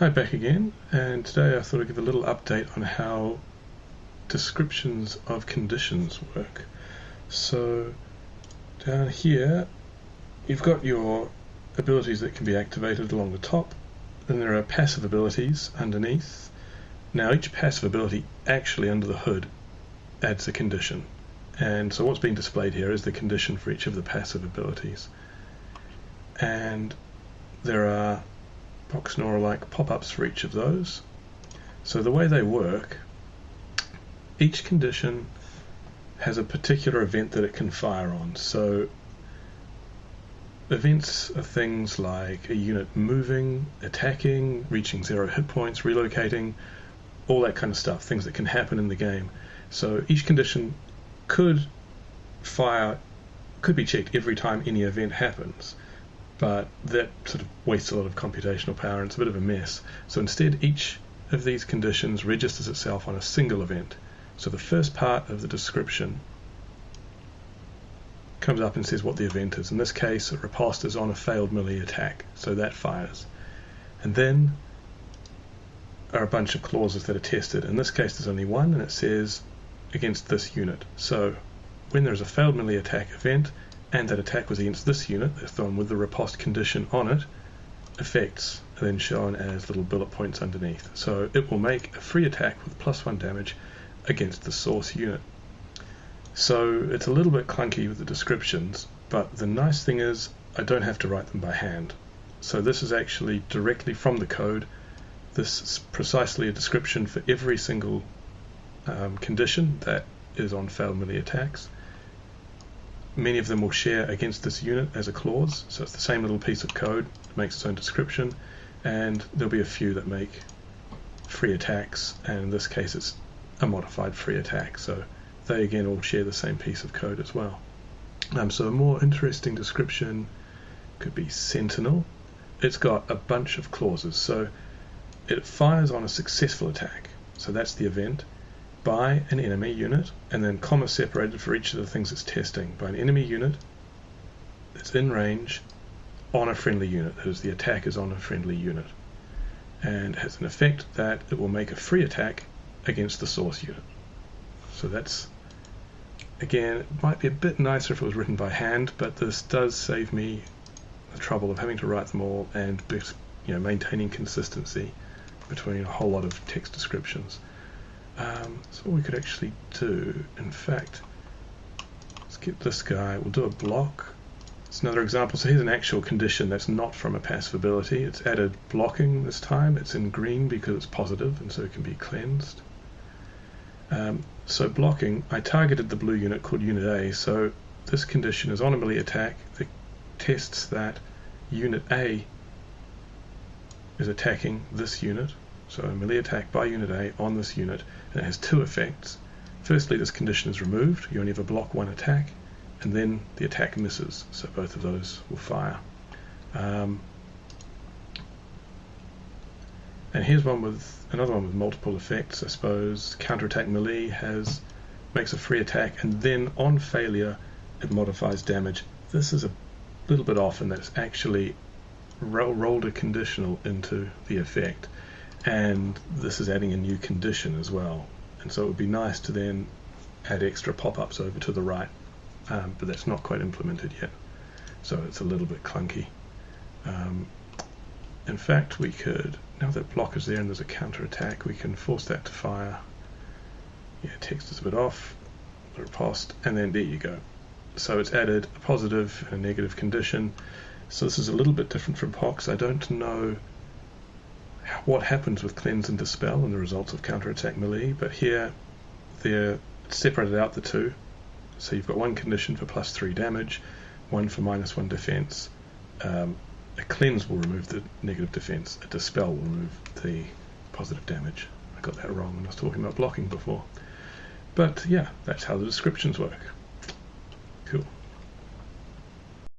Hi, back again, and today I thought I'd give a little update on how descriptions of conditions work. So down here you've got your abilities that can be activated along the top, and there are passive abilities underneath. Now each passive ability actually under the hood adds a condition, and so what's being displayed here is the condition for each of the passive abilities. And there are box-nora-like pop-ups for each of those. So the way they work, each condition has a particular event that it can fire on. So events are things like a unit moving, attacking, reaching 0 hit points, relocating, all that kind of stuff, things that can happen in the game. So each condition could be checked every time any event happens, but that sort of wastes a lot of computational power and it's a bit of a mess. So instead, each of these conditions registers itself on a single event. So the first part of the description comes up and says what the event is. In this case, a riposte is on a failed melee attack, so that fires. And then are a bunch of clauses that are tested. In this case, there's only one, and it says against this unit. So when there's a failed melee attack event, and that attack was against this unit, that's the one with the riposte condition on it, effects are then shown as little bullet points underneath. So it will make a free attack with +1 damage against the source unit. So it's a little bit clunky with the descriptions, but the nice thing is I don't have to write them by hand. So this is actually directly from the code. This is precisely a description for every single condition that is on failed melee attacks. Many of them will share against this unit as a clause, so it's the same little piece of code, it makes its own description, and there'll be a few that make free attacks, and in this case it's a modified free attack, so they again all share the same piece of code as well. So a more interesting description could be Sentinel. It's got a bunch of clauses, so it fires on a successful attack, so that's the event, by an enemy unit, and then comma separated for each of the things it's testing, by an enemy unit that's in range on a friendly unit, that is, the attack is on a friendly unit, and has an effect that it will make a free attack against the source unit. So that's, again, it might be a bit nicer if it was written by hand, but this does save me the trouble of having to write them all and maintaining consistency between a whole lot of text descriptions. So what we could actually do, in fact, let's get this guy, we'll do a block. It's another example. So here's an actual condition that's not from a passive ability. It's added blocking this time. It's in green because it's positive and so it can be cleansed. So blocking, I targeted the blue unit called Unit A, so this condition is on a melee attack that tests that Unit A is attacking this unit. So a melee attack by Unit A on this unit, and it has two effects. Firstly, this condition is removed, you only have a block 1 attack, and then the attack misses, so both of those will fire. And here's another one with multiple effects, I suppose. Counterattack melee makes a free attack, and then on failure it modifies damage. This is a little bit off in that it's actually rolled a conditional into the effect. And this is adding a new condition as well, and so it would be nice to then add extra pop-ups over to the right, but that's not quite implemented yet, so it's a little bit clunky. In fact, we could, now that block is there and there's a counter attack, we can force that to fire. Yeah, text is a bit off, riposte, and then there you go. So it's added a positive and a negative condition. So this is a little bit different from POX. I don't know what happens with cleanse and dispel and the results of counterattack melee, but here they're separated out, the two. So you've got one condition for +3 damage, one for -1 defense. A cleanse will remove the negative defense, a dispel will remove the positive damage. I got that wrong when I was talking about blocking before. But yeah, that's how the descriptions work.